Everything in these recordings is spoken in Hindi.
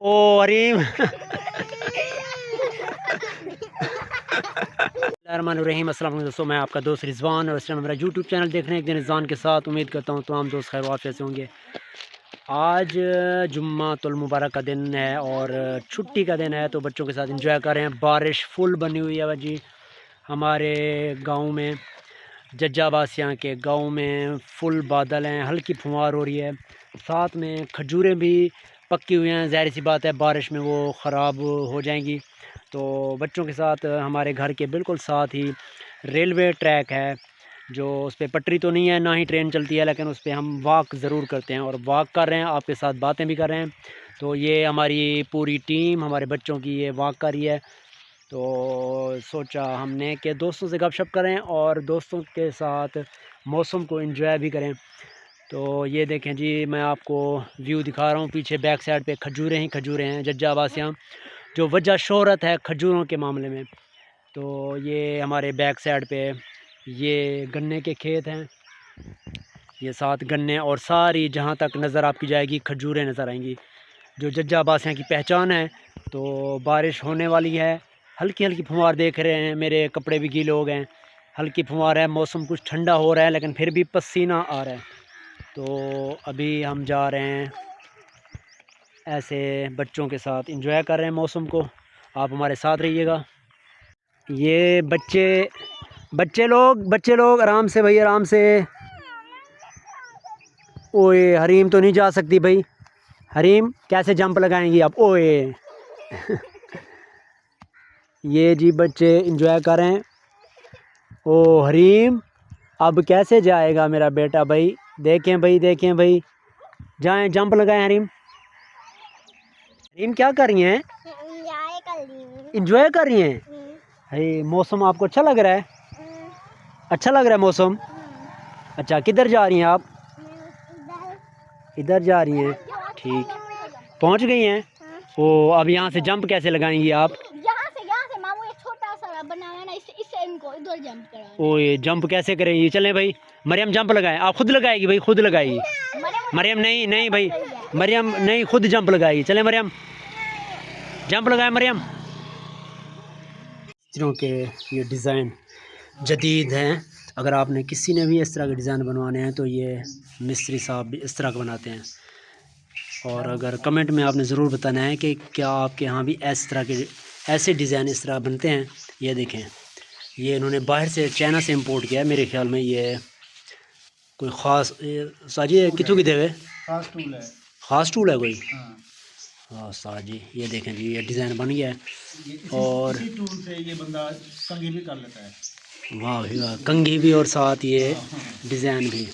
ओ अरीम रहीम अस्सलाम वालेकुम दोस्तों, मैं आपका दोस्त रिजवान और इस टाइम मेरा यूट्यूब चैनल देख रहे हैं एक दिन रिजवान के साथ। उम्मीद करता हूँ तमाम दोस्त खैर वाफ़ियत से होंगे। आज जुम्मातुल मुबारक का दिन है और छुट्टी का दिन है, तो बच्चों के साथ एंजॉय कर रहे हैं। बारिश फुल बनी हुई है जी हमारे गांव में, जज्जाबासियाँ के गांव में फुल बादल हैं, हल्की फुहार हो रही है, साथ में खजूरें भी पक्की हुई हैं। ज़ाहिर सी बात है बारिश में वो ख़राब हो जाएंगी। तो बच्चों के साथ हमारे घर के बिल्कुल साथ ही रेलवे ट्रैक है, जो उस पर पटरी तो नहीं है ना ही ट्रेन चलती है, लेकिन उस पर हम वॉक ज़रूर करते हैं और वॉक कर रहे हैं, आपके साथ बातें भी कर रहे हैं। तो ये हमारी पूरी टीम हमारे बच्चों की ये वॉक कर रही है। तो सोचा हमने कि दोस्तों से गपशप करें और दोस्तों के साथ मौसम को एंजॉय भी करें। तो ये देखें जी, मैं आपको व्यू दिखा रहा हूँ। पीछे बैक साइड पे खजूरें ही खजूरें हैं, जज्जाबासियाँ जो वजह शोहरत है खजूरों के मामले में। तो ये हमारे बैक साइड पे ये गन्ने के खेत हैं, ये साथ गन्ने और सारी जहाँ तक नज़र आपकी जाएगी खजूरें नज़र आएंगी, जो जज्जाबासियाँ की पहचान है। तो बारिश होने वाली है, हल्की हल्की फुहार देख रहे हैं, मेरे कपड़े भी गीले हो गए हैं। हल्की फुहार है, मौसम कुछ ठंडा हो रहा है लेकिन फिर भी पसीना आ रहा है। तो अभी हम जा रहे हैं ऐसे बच्चों के साथ एंजॉय कर रहे हैं मौसम को। आप हमारे साथ रहिएगा। ये बच्चे लोग आराम से भाई, आराम से। ओए हरीम तो नहीं जा सकती भाई, हरीम कैसे जंप लगाएंगी आप? ओए ये जी बच्चे एंजॉय कर रहे हैं। ओ हरीम अब कैसे जाएगा मेरा बेटा भाई? देखें भाई, देखें भाई, जाएं जंप लगाएं। हरीम हरीम क्या कर रही हैं? एंजॉय कर रही हैं। भाई मौसम आपको अच्छा लग रहा है? अच्छा लग रहा है मौसम? अच्छा, किधर जा रही हैं आप? इधर जा रही हैं, ठीक। पहुंच गई हैं? ओ अब यहाँ से जंप कैसे लगाएंगी आप? यहाँ से मामू एक छोटा सा बना है ना, इससे इनको इधर जंप कराना। ओ ये जंप कैसे करेंगी? चलें भाई, मरियम जंप लगाए। आप खुद लगाएगी भाई, खुद लगाएगी। मरियम नहीं नहीं भाई, मरियम नहीं, खुद जंप लगाएगी। चलें मरियम, जंप लगाए मरियम। चित्रों के ये डिज़ाइन जदीद हैं। अगर आपने किसी ने भी इस तरह के डिज़ाइन बनवाने हैं तो ये मिस्त्री साहब भी इस तरह के बनाते हैं। और अगर कमेंट में आपने ज़रूर बताना है कि क्या आपके यहाँ भी इस तरह के ऐसे डिज़ाइन इस तरह बनते हैं। ये देखें, ये इन्होंने बाहर से चाइना से इंपोर्ट किया है मेरे ख्याल में। ये कोई ख़ास साजी है, कितों की देवे ख़ास टूल है कोई? हाँ साजी, ये देखें जी ये डिज़ाइन बन गया है। और टूल से ये बंदा कंघी भी कर लेता है। वाह भाई वाह, कंघी भी और साथ ये डिज़ाइन भी।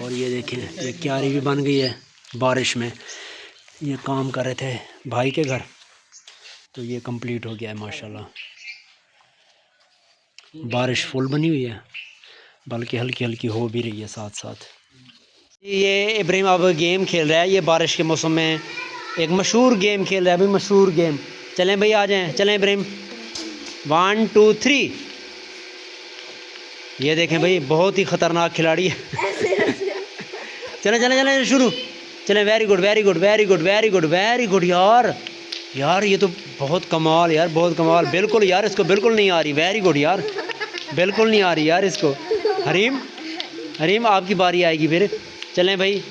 और ये देखें ये क्यारी भी बन गई है। बारिश में ये काम कर रहे थे भाई के घर, तो ये कंप्लीट हो गया है माशाल्लाह। बारिश फुल बनी हुई है, बल्कि हल्की हल्की हो भी रही है साथ साथ। ये इब्राहिम अब गेम खेल रहा है, ये बारिश के मौसम में एक मशहूर गेम खेल रहा है भाई, मशहूर गेम। चलें भाई आ जाएं, चलें इब्राहिम, 1 2 3। ये देखें भाई बहुत ही ख़तरनाक खिलाड़ी है चलें चलें चलें शुरू, चलें। Very good very good very good very good very good यार, यार ये तो बहुत कमाल यार, बहुत कमाल। बिल्कुल यार, इसको बिल्कुल नहीं आ रही। वेरी गुड यार, बिल्कुल नहीं आ रही यार इसको। हरीम हरीम आपकी बारी आएगी फिर। चलें भाई,